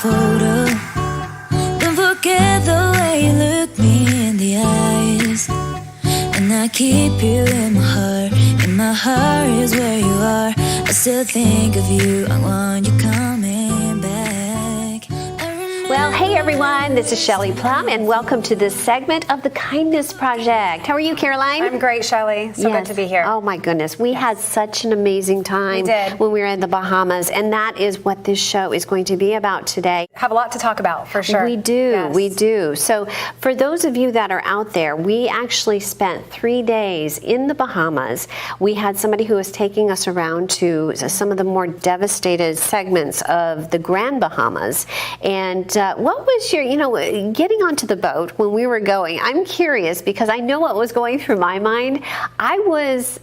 photo. Don't forget the way you look me in the eyes. And I keep you in my heart. In my heart is where you are. I still think of you. I want you coming back. Well, hey everyone, this is Shelley Plum, and welcome to this segment of the Kindness Project. How are you, Caroline? I'm great, Shelley. So good to be here. Oh my goodness, we had such an amazing time when we were in the Bahamas, and that is what this show is going to be about today. Have a lot to talk about, for sure. We do, we do. So for those of you that are out there, we actually spent 3 days in the Bahamas. We had somebody who was taking us around to some of the more devastated segments of the Grand Bahamas, and what was your, getting onto the boat when we were going? I'm curious because I know what was going through my mind. I was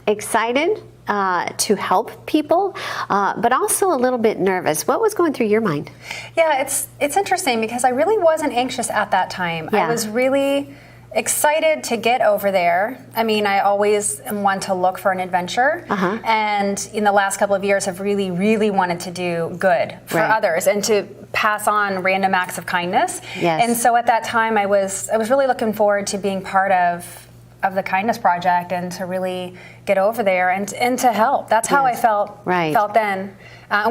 excited to help people, but also a little bit nervous. What was going through your mind? Yeah, it's interesting because I really wasn't anxious at that time. Yeah. I was really excited to get over there. I mean, I always am one to look for an adventure, and in the last couple of years have really, really wanted to do good for others and to pass on random acts of kindness. Yes. And so at that time, I was really looking forward to being part of the Kindness Project and to really get over there and to help. That's how I felt then.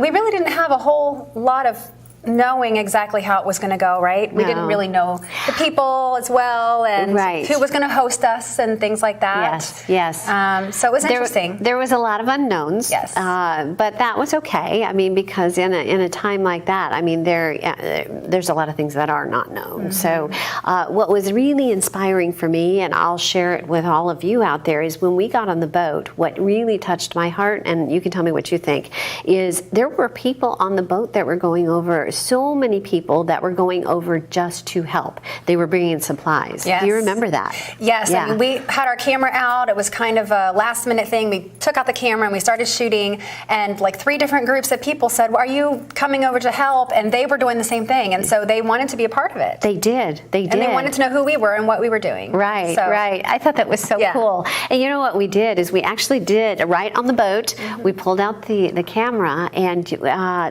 We really didn't have a whole lot of knowing exactly how it was going to go, right? We didn't really know the people as well and who was going to host us and things like that. Yes. So it was interesting. There was a lot of unknowns. Yes. But that was okay. I mean, because in a time like that, I mean, there's a lot of things that are not known. So what was really inspiring for me, and I'll share it with all of you out there, is when we got on the boat, what really touched my heart, and you can tell me what you think, is there were people on the boat that were going over, so many people that were going over just to help. They were bringing supplies. Yes. Do you remember that? Yes. Yeah. I mean, we had our camera out. It was kind of a last minute thing. We took out the camera and we started shooting, and like 3 different groups of people said, well, are you coming over to help? And they were doing the same thing. And so they wanted to be a part of it. They did. And they wanted to know who we were and what we were doing. Right. I thought that was so cool. And you know what we did is we actually did, right on the boat, we pulled out the camera, and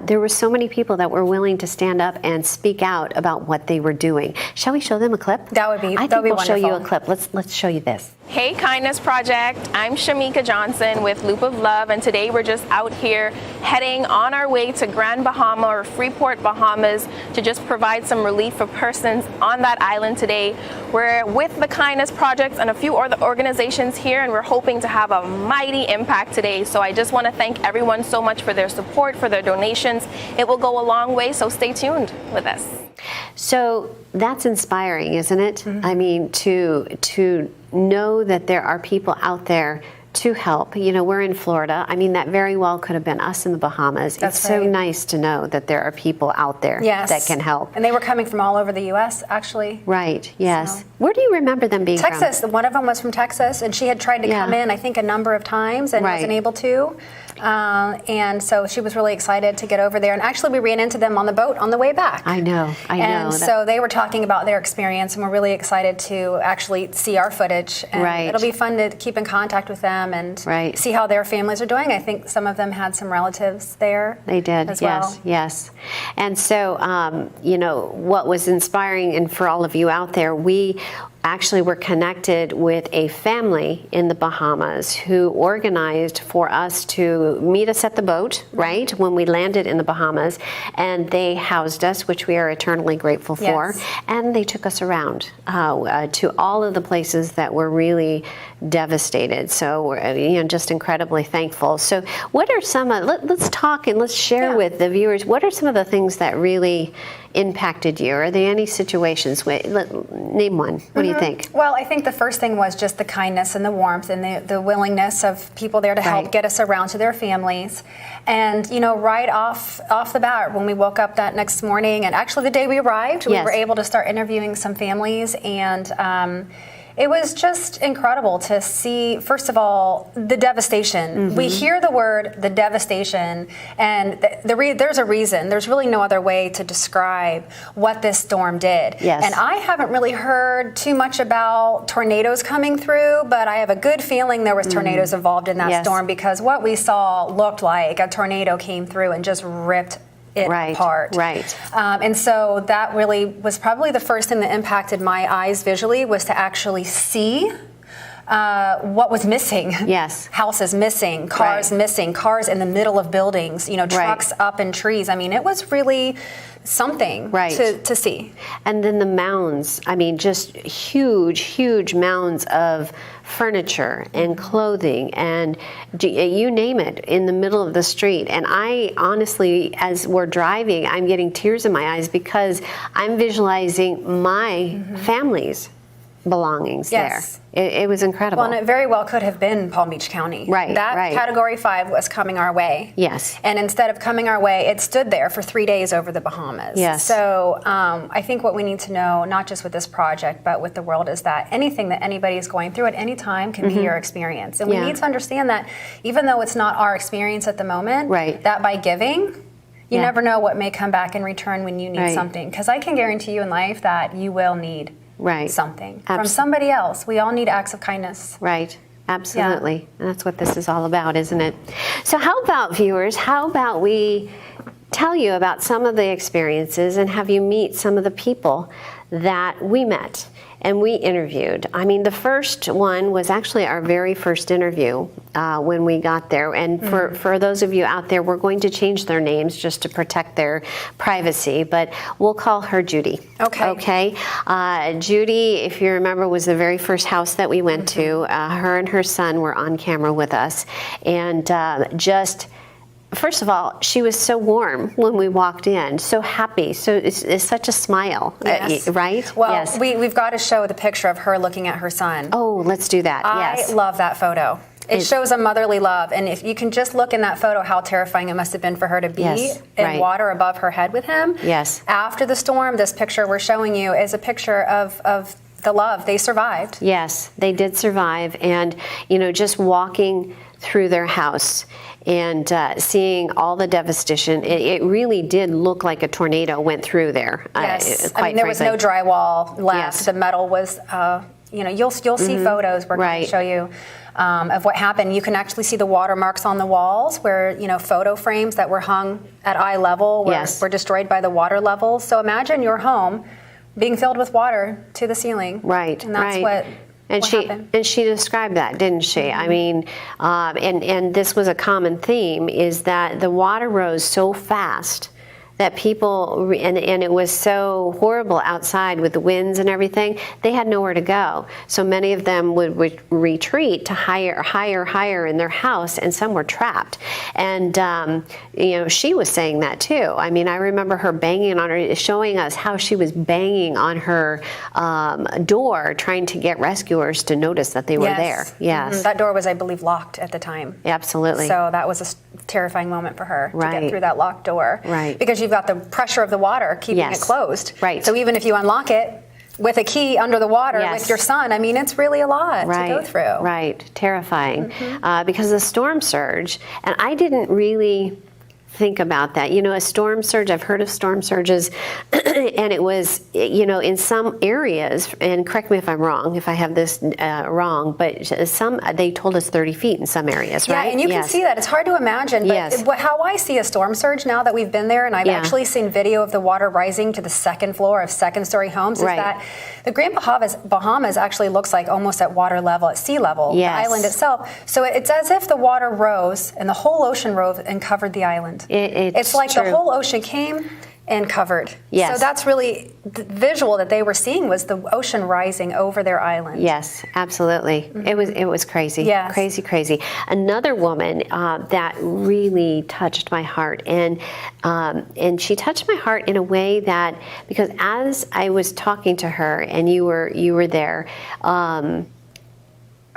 there were so many people that were willing to stand up and speak out about what they were doing. Shall we show them a clip? That would be I think we'll show you a clip. Let's show you this. Hey Kindness Project, I'm Shamika Johnson with Loop of Love, and today we're just out here heading on our way to Grand Bahama or Freeport, Bahamas, to just provide some relief for persons on that island today. We're with the Kindness Project and a few other organizations here, and we're hoping to have a mighty impact today. So I just want to thank everyone so much for their support, for their donations. It will go a long way, so stay tuned with us. So that's inspiring, isn't it? I mean, to know that there are people out there to help. We're in Florida. I mean, that very well could have been us in the Bahamas. It's so nice to know that there are people out there that can help. And they were coming from all over the U.S., actually. Right, yes. So. Where do you remember them being Texas. from? One of them was from Texas, and she had tried to come in, I think, a number of times and wasn't able to. And so she was really excited to get over there. And actually, we ran into them on the boat on the way back. I know. And so they were talking about their experience, and we're really excited to actually see our footage. And it'll be fun to keep in contact with them and see how their families are doing. I think some of them had some relatives there. They did, as well. Yes. And so, what was inspiring, and for all of you out there, we actually were connected with a family in the Bahamas who organized for us to meet us at the boat, right, when we landed in the Bahamas, and they housed us, which we are eternally grateful for, and they took us around to all of the places that were really devastated. So we're just incredibly thankful. So what are some let's talk and let's share with the viewers, what are some of the things that really impacted you? Are there any situations? Name one. What do you think? Well, I think the first thing was just the kindness and the warmth and the willingness of people there to help get us around to their families. And, right off the bat, when we woke up that next morning, and actually the day we arrived, we were able to start interviewing some families, and it was just incredible to see, first of all, the devastation. We hear the word, the devastation, and there's a reason. There's really no other way to describe what this storm did. Yes. And I haven't really heard too much about tornadoes coming through, but I have a good feeling there was tornadoes involved in that storm, because what we saw looked like a tornado came through and just ripped it apart. Right. And so that really was probably the first thing that impacted my eyes visually, was to actually see what was missing. Yes. Houses missing, cars missing, cars in the middle of buildings, trucks up in trees. I mean, it was really something to see. And then the mounds, I mean, just huge, huge mounds of furniture and clothing and you name it in the middle of the street. And I honestly, as we're driving, I'm getting tears in my eyes because I'm visualizing my family's belongings there. It was incredible. Well, and it very well could have been Palm Beach County. That Category 5 was coming our way. Yes. And instead of coming our way, it stood there for 3 days over the Bahamas. Yes. So I think what we need to know, not just with this project, but with the world, is that anything that anybody is going through at any time can be your experience. And we need to understand that even though it's not our experience at the moment, that by giving, you never know what may come back in return when you need something. Because I can guarantee you in life that you will need something from somebody else. We all need acts of kindness. Right. Absolutely. And that's what this is all about, isn't it? So how about, viewers, how about we tell you about some of the experiences and have you meet some of the people that we met and we interviewed. I mean, the first one was actually our very first interview when we got there. And for those of you out there, we're going to change their names just to protect their privacy, but we'll call her Judy. Okay. Judy, if you remember, was the very first house that we went to. Her and her son were on camera with us. And first of all, she was so warm when we walked in, so happy, so it's such a smile, right? Well, we've got to show the picture of her looking at her son. Oh, let's do that. I love that photo. It shows a motherly love, and if you can just look in that photo, how terrifying it must have been for her to be in water above her head with him. Yes. After the storm, this picture we're showing you is a picture of the love. They survived. Yes, they did survive, and just walking through their house and seeing all the devastation, it really did look like a tornado went through there. Yes, I mean there was no drywall left. Yes. The metal was, you'll see photos we're going to show you of what happened. You can actually see the watermarks on the walls where photo frames that were hung at eye level were destroyed by the water level. So imagine your home being filled with water to the ceiling. Right, and that's what. And she described that, didn't she? I mean, and this was a common theme, is that the water rose so fast that people, and it was so horrible outside with the winds and everything, they had nowhere to go. So many of them would retreat to higher in their house, and some were trapped. And, she was saying that too. I mean, I remember her banging on her, showing us how she was banging on her door, trying to get rescuers to notice that they were there. Yes. That door was, I believe, locked at the time. Absolutely. So that was a terrifying moment for her to get through that locked door. Right. Because you've got the pressure of the water keeping it closed. Right. So even if you unlock it with a key under the water with your son, I mean, it's really a lot to go through. Right. Terrifying. Because of the storm surge, and I didn't really think about that. A storm surge, I've heard of storm surges, and it was, in some areas, and correct me if I'm wrong, if I have this wrong, but they told us 30 feet in some areas, right? Yeah, and you can see that. It's hard to imagine, but how I see a storm surge now that we've been there, and I've actually seen video of the water rising to the second floor of second-story homes, is that the Grand Bahamas actually looks like almost at water level, at sea level, the island itself. So it's as if the water rose and the whole ocean rose and covered the island. It's like the whole ocean came and covered. Yes. So that's really the visual that they were seeing, was the ocean rising over their island. Yes, absolutely. It was crazy. Yes. Crazy. Another woman that really touched my heart, and she touched my heart in a way that, because as I was talking to her and you were there,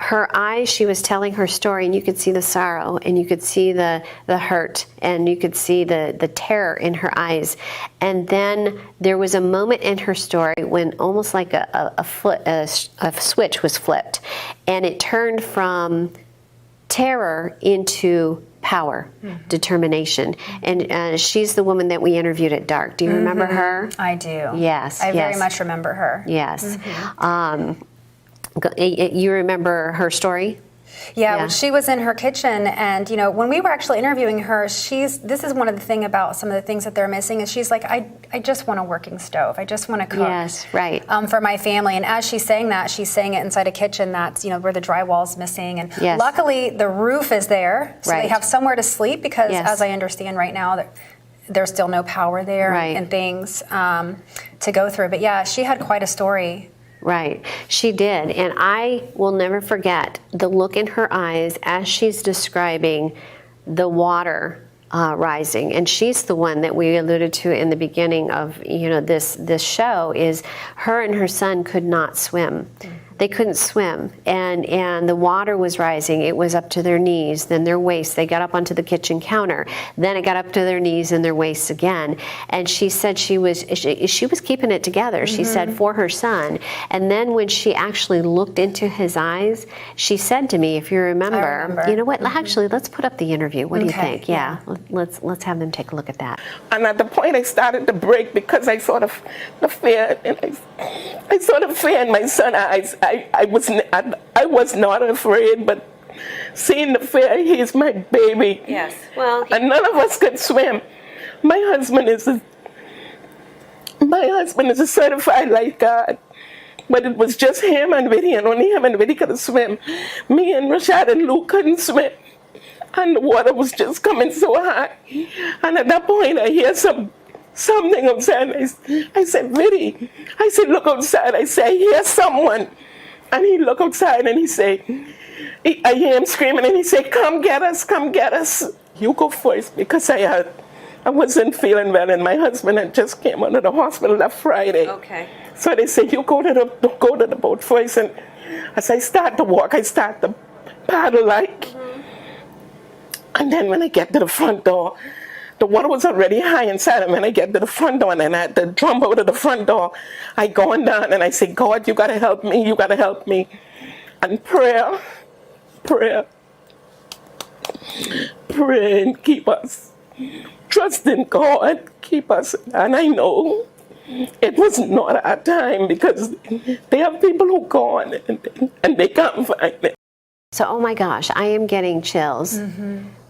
her eyes, she was telling her story, and you could see the sorrow, and you could see the hurt, and you could see the terror in her eyes. And then there was a moment in her story when almost like a switch was flipped, and it turned from terror into power, determination. And she's the woman that we interviewed at Dark. Do you remember her? I do. Yes. I very much remember her. Yes. You remember her story? Yeah, when she was in her kitchen, and when we were actually interviewing her, this is one of the thing about some of the things that they're missing is she's like, I just want a working stove. I just want to cook. Yes, right. For my family. And as she's saying that, she's saying it inside a kitchen that's where the drywall's missing, and luckily the roof is there, so they have somewhere to sleep because as I understand right now, there's still no power there and things to go through. But yeah, she had quite a story. Right, she did, and I will never forget the look in her eyes as she's describing the water rising. And she's the one that we alluded to in the beginning of this show. Is her and her son could not swim. They couldn't swim, and the water was rising. It was up to their knees, then their waist. They got up onto the kitchen counter. Then it got up to their knees and their waists again. And she said she was keeping it together. She said for her son. And then when she actually looked into his eyes, she said to me, if you remember, you know what? Actually, let's put up the interview. What do you think? Yeah, let's have them take a look at that. And at the point I started to break because I saw the fear, and I saw the fear in my son's eyes. I was not afraid, but seeing the fear, he's my baby. Yes. Well, and none of us could swim. My husband is a certified lifeguard, but it was just him and Vinny, and only him and Vinny could swim. Me and Rashad and Luke couldn't swim, and the water was just coming so high. And at that point, I hear something outside. I said, Vinny, I said, look outside. I said, I hear someone. And he looked outside and he said, I hear him screaming, and he said, come get us, come get us. You go first, because I wasn't feeling well, and my husband had just came out of the hospital that Friday. Okay. So they said, you go to the boat first. And as I start to walk, I start to paddle like. And then when I get to the front door, the water was already high inside, and when I get to the front door and I had to jump out of the front door, I go down and I say, God, you got to help me, you got to help me. And prayer, and keep us. Trust in God, keep us. And I know it was not our time, because they have people who gone and they can't find it. So, oh my gosh, I am getting chills.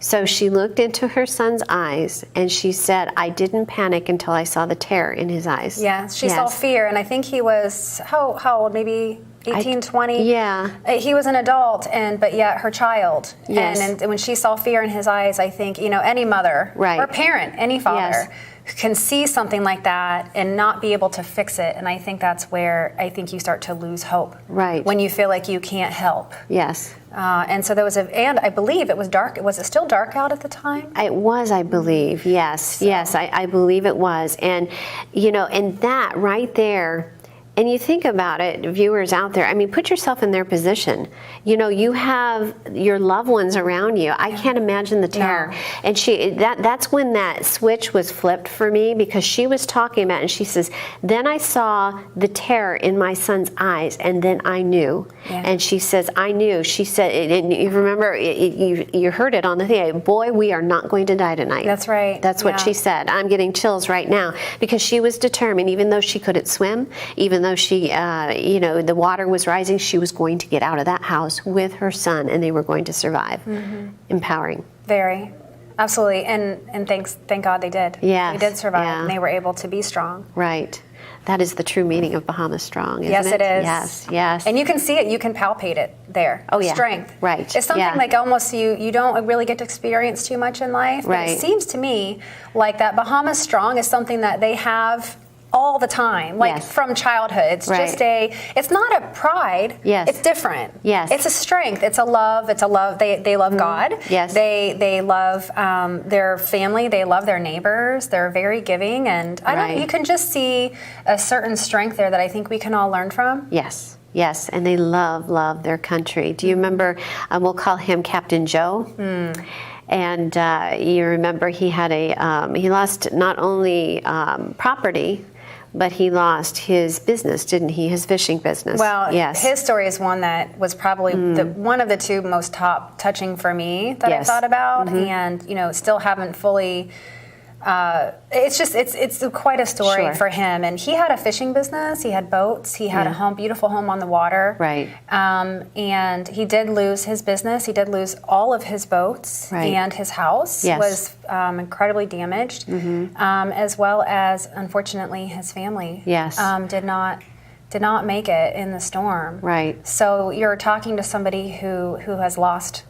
So she looked into her son's eyes and she said, I didn't panic until I saw the terror in his eyes. Yeah, she saw fear, and I think he was, how old, maybe 18, 20? Yeah. He was an adult, but yet her child. Yes. And when she saw fear in his eyes, I think, any mother or parent, any father, can see something like that and not be able to fix it. And I think that's where I think you start to lose hope. Right. When you feel like you can't help. Yes. And so there was and I believe it was dark. Was it still dark out at the time? It was, I believe. Yes. So. Yes, I believe it was. And, and that right there, and you think about it, viewers out there, I mean, put yourself in their position. You have your loved ones around you. I can't imagine the terror. No. And that's when that switch was flipped for me, because she was talking about it, and she says, then I saw the terror in my son's eyes, and then I knew. Yeah. And she says, I knew. She said, and you remember, you heard it on the thing, boy, we are not going to die tonight. That's right. That's what she said. I'm getting chills right now, because she was determined, even though she couldn't swim, even though she, the water was rising, she was going to get out of that house with her son, and they were going to survive. Empowering. Very. Absolutely. And thank God they did. Yes. They did survive, and they were able to be strong. Right. That is the true meaning of Bahamas strong, isn't it? Yes, it is. Yes, yes. And you can see it, you can palpate it there. Oh, yeah. Strength. Right. It's something like almost you don't really get to experience too much in life. But it seems to me like that Bahamas strong is something that they have all the time, from childhood. It's just it's not a pride. Yes. It's different. Yes. It's a strength. It's a love. They love God. Yes. They love their family. They love their neighbors. They're very giving, and you can just see a certain strength there that I think we can all learn from. Yes. Yes, and they love their country. Do you remember, we'll call him Captain Joe? And you remember he had he lost not only property, but he lost his business, didn't he? His fishing business. Well, his story is one that was probably one of the two most touching for me that I thought about, and still haven't fully it's quite a story Sure. for him. And he had a fishing business. He had boats. He had a home, beautiful home on the water. Right. And he did lose his business. He did lose all of his boats, Right. and his house Yes. was incredibly damaged, as well as, unfortunately, his family Yes. did not make it in the storm. Right. So you're talking to somebody who has lost,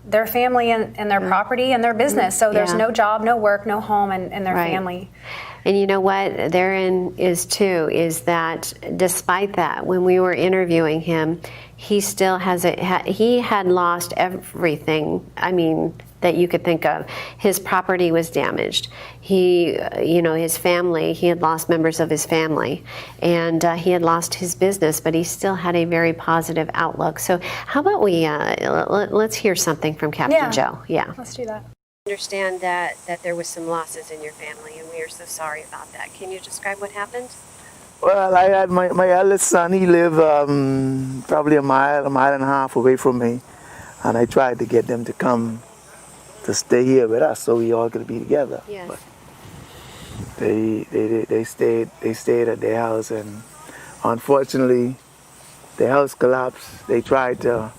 their family and their property and their business. So there's Yeah. no job, no work, no home, and their Right. family. And you know what therein is too, is that despite that, when we were interviewing him, he still he had lost everything, I mean, that you could think of. His property was damaged. He, his family, he had lost members of his family, and he had lost his business, but he still had a very positive outlook. So how about we, let's hear something from Captain Yeah. Joe. Yeah. Let's do that. Understand that there was some losses in your family, and we are so sorry about that. Can you describe what happened? Well, I had my eldest son. He lived probably a mile and a half away from me, and I tried to get them to come to stay here with us so we all could be together. Yes. But they stayed at their house, and unfortunately, the house collapsed. They tried to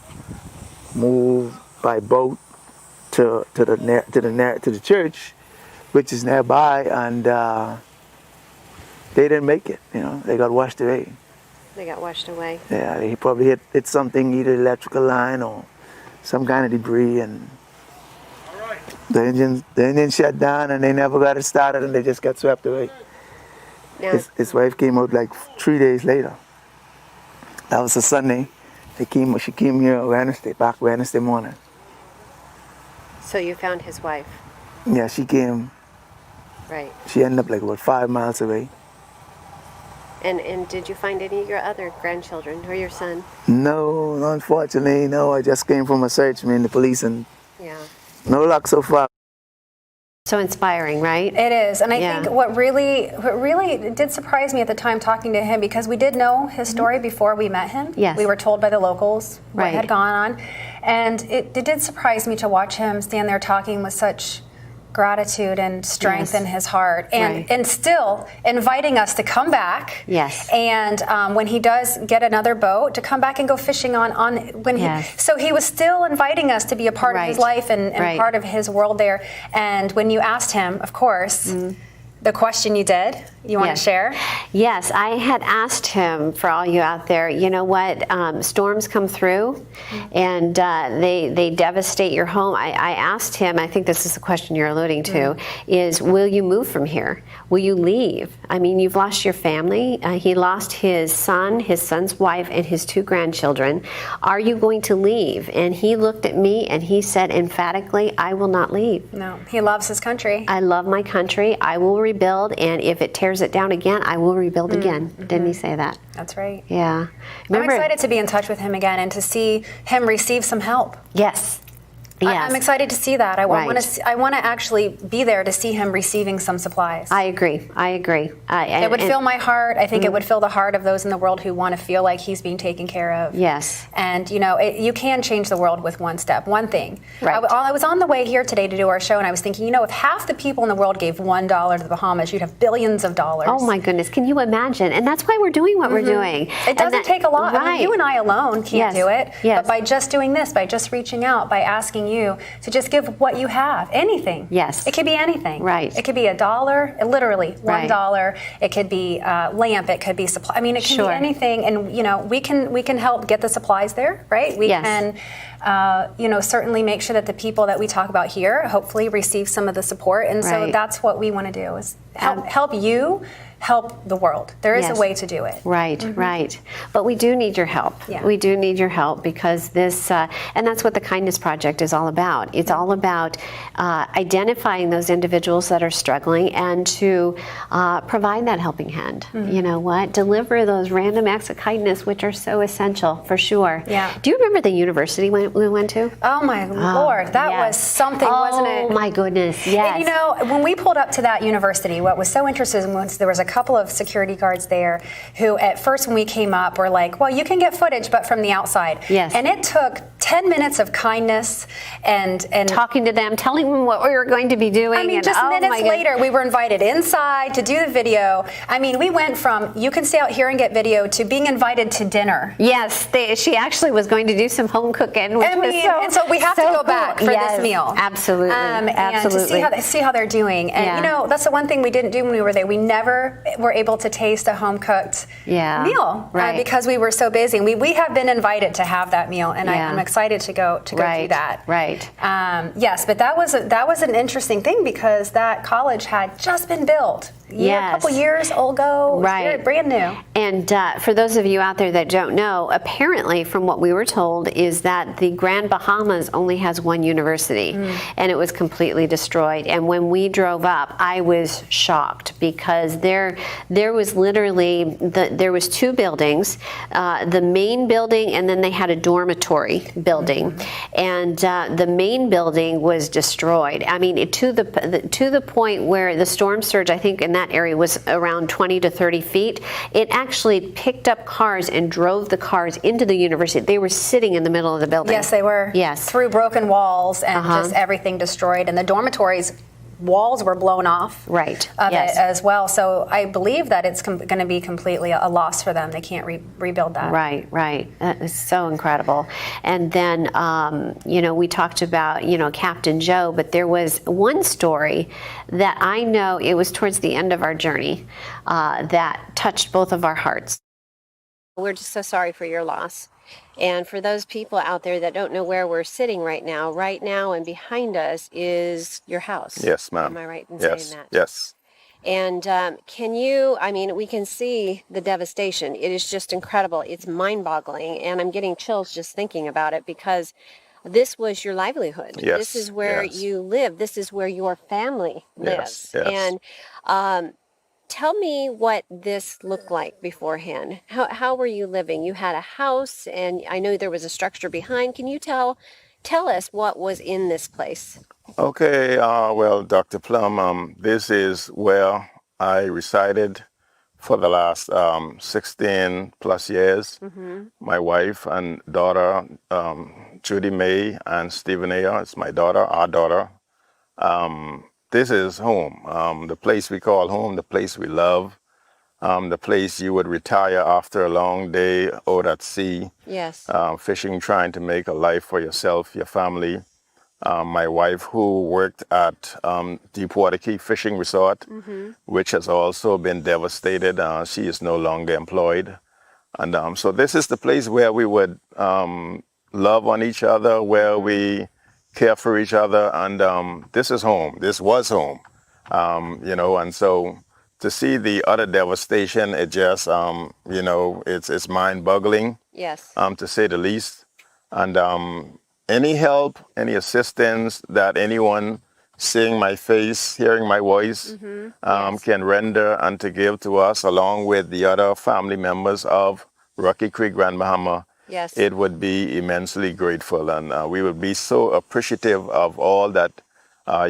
move by boat to the church, which is nearby, and they didn't make it. They got washed away. They got washed away. Yeah, he probably hit something, either electrical line or some kind of debris, and the engine shut down, and they never got it started, and they just got swept away. Now, His wife came out like 3 days later. That was a Sunday. She came here back Wednesday morning. so you found his wife, Yeah, she came. right? She ended up like about 5 miles away. And did you find any of your other grandchildren or your son? No, unfortunately, no. I just came from a search, the police, and Yeah. no luck so far. So inspiring, right? It is, and I Yeah. think what really did surprise me at the time talking to him, because we did know his story before we met him. Yes. We were told by the locals what Right. had gone on, and it did surprise me to watch him stand there talking with such gratitude and strength Yes. in his heart, and Right. and still inviting us to come back. Yes. And when he does get another boat, to come back and go fishing on when Yes. so he was still inviting us to be a part of his Right. life and Right. part of his world there. And when you asked him, of course, the question you did, you want Yes. to share? Yes, I had asked him, for all you out there, you know what, storms come through and they devastate your home. I asked him, I think this is the question you're alluding to, is will you move from here? Will you leave? I mean, you've lost your family. He lost his son's wife, and his 2 grandchildren. Are you going to leave? And he looked at me and he said emphatically, I will not leave. No, he loves his country. I love my country. I will rebuild, and if it tears it down again, I will rebuild again. Didn't he say that? That's right. Yeah. I'm excited to be in touch with him again and to see him receive some help. Yes. Yes. I'm excited to see that. I Right. want to actually be there to see him receiving some supplies. I agree. It would fill my heart. I think it would fill the heart of those in the world who want to feel like he's being taken care of. Yes. And you can change the world with one step, one thing. Right. I was on the way here today to do our show, and I was thinking, if half the people in the world gave $1 to the Bahamas, you'd have billions of dollars. Oh my goodness. Can you imagine? And that's why we're doing what we're doing. It doesn't take a lot. Right. I mean, you and I alone can't Yes. do it. Yes. But by just doing this, by just reaching out, by asking you to just give what you have, anything. Yes. It could be anything. Right. It could be $1, literally Right. $1. It could be a lamp. It could be supply. I mean, it can Sure. be anything. And we can help get the supplies there, right? We Yes. can, certainly make sure that the people that we talk about here hopefully receive some of the support. And so Right. that's what we want to do is help you. Help the world. There is Yes. a way to do it. Right, right. But we do need your help. Yeah. We do need your help because this, and that's what the Kindness Project is all about. It's all about identifying those individuals that are struggling and to provide that helping hand. You know what? Deliver those random acts of kindness, which are so essential for sure. Yeah. Do you remember the university we went to? Oh my Lord, that yes. was something, wasn't it? Oh my goodness, yes. And when we pulled up to that university, what was so interesting was there was a couple of security guards there who at first when we came up were like, well, you can get footage, but from the outside. Yes. And it took 10 minutes of kindness and talking to them, telling them what we were going to be doing. I mean, and, just oh, minutes later, we were invited inside to do the video. I mean, we went from you can stay out here and get video to being invited to dinner. Yes, she actually was going to do some home cooking, which and so we have to go back for this meal. Absolutely, and absolutely. to see how they're doing. And you know, that's the one thing we didn't do when we were there. We never were able to taste a home cooked meal because we were so busy. And we have been invited to have that meal, and I'm excited to go do that. Right. Yes, but that was an interesting thing because that college had just been built. A couple years ago, very brand new. And for those of you out there that don't know, apparently from what we were told is that the Grand Bahamas only has one university, and it was completely destroyed. And when we drove up, I was shocked because there was literally there was two buildings, the main building, and then they had a dormitory building, and the main building was destroyed. I mean, to the point where the storm surge, I think, in that area was around 20 to 30 feet. It actually picked up cars and drove the cars into the university. They were sitting in the middle of the building. Yes, they were. Yes. Through broken walls and just everything destroyed. And the dormitories walls were blown off of it as well. So I believe that it's going to be completely a loss for them. They can't rebuild that. Right. That is so incredible. And then, we talked about, Captain Joe, but there was one story that I know it was towards the end of our journey that touched both of our hearts. We're just so sorry for your loss. And for those people out there that don't know where we're sitting right now and behind us is your house. Yes, ma'am. Am I right in saying that? Yes. And we can see the devastation. It is just incredible. It's mind-boggling. And I'm getting chills just thinking about it because this was your livelihood. Yes. This is where you live. This is where your family lives. Yes. And tell me what this looked like beforehand. How were you living? You had a house, and I know there was a structure behind. Can you tell us what was in this place? Okay. Well, Dr. Plum, this is where I resided for the last 16 plus years. Mm-hmm. My wife and daughter, Judy May and Stephen A. It's my daughter, our daughter. This is home, the place we call home, the place we love, the place you would retire after a long day out at sea. Yes. Fishing, trying to make a life for yourself, your family. My wife, who worked at Deepwater Key Fishing Resort, which has also been devastated. She is no longer employed. And so this is the place where we would love on each other, where we care for each other, and this is home. This was home, and so to see the utter devastation, it just, it's mind-boggling, yes, to say the least. And any help, any assistance that anyone seeing my face, hearing my voice, can render and to give to us, along with the other family members of Rocky Creek Grand Bahama, yes, it would be immensely grateful, and we would be so appreciative of all that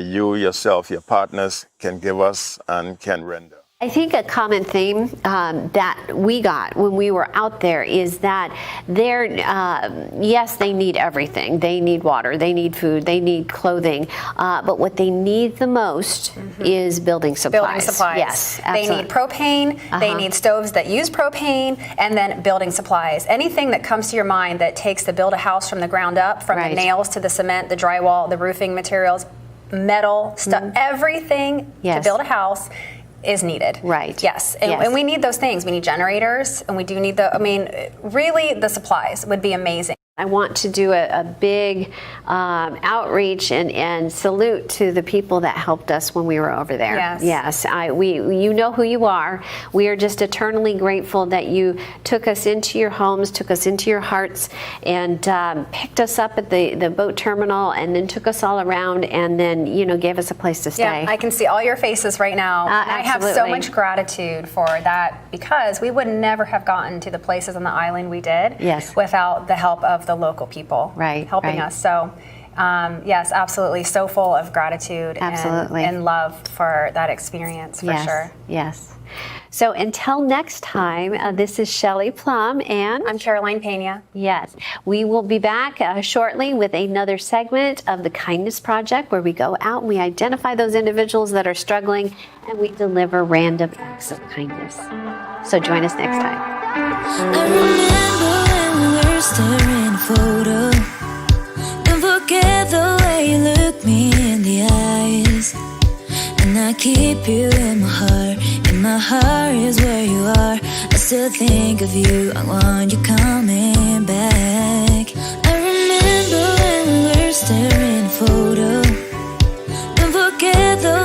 you yourself, your partners, can give us and can render. I think a common theme that we got when we were out there is that yes, they need everything. They need water, they need food, they need clothing. But what they need the most is building supplies. Building supplies. Yes, absolutely. They need propane, they need stoves that use propane, and then building supplies. Anything that comes to your mind that takes to build a house from the ground up, from the nails to the cement, the drywall, the roofing materials, metal, stuff, everything to build a house is needed. Right. Yes. And we need those things. We need generators, and we do need really the supplies would be amazing. I want to do a big outreach and salute to the people that helped us when we were over there. Yes. You know who you are. We are just eternally grateful that you took us into your homes, took us into your hearts, and picked us up at the boat terminal, and then took us all around, and then gave us a place to stay. Yeah, I can see all your faces right now. And I have so much gratitude for that, because we would never have gotten to the places on the island we did without the help of the local people helping us. So yes, absolutely, so full of gratitude and love for that experience, for sure. Yes. So until next time, this is Shelley Plum and I'm Caroline Pena. yes, we will be back shortly with another segment of the Kindness Project where we go out and we identify those individuals that are struggling and we deliver random acts of kindness. So join us next time. I remember when we were staring a photo. Don't forget the way you look me in the eyes. And I keep you in my heart. In my heart is where you are. I still think of you. I want you coming back. I remember when we were staring a photo. Don't forget the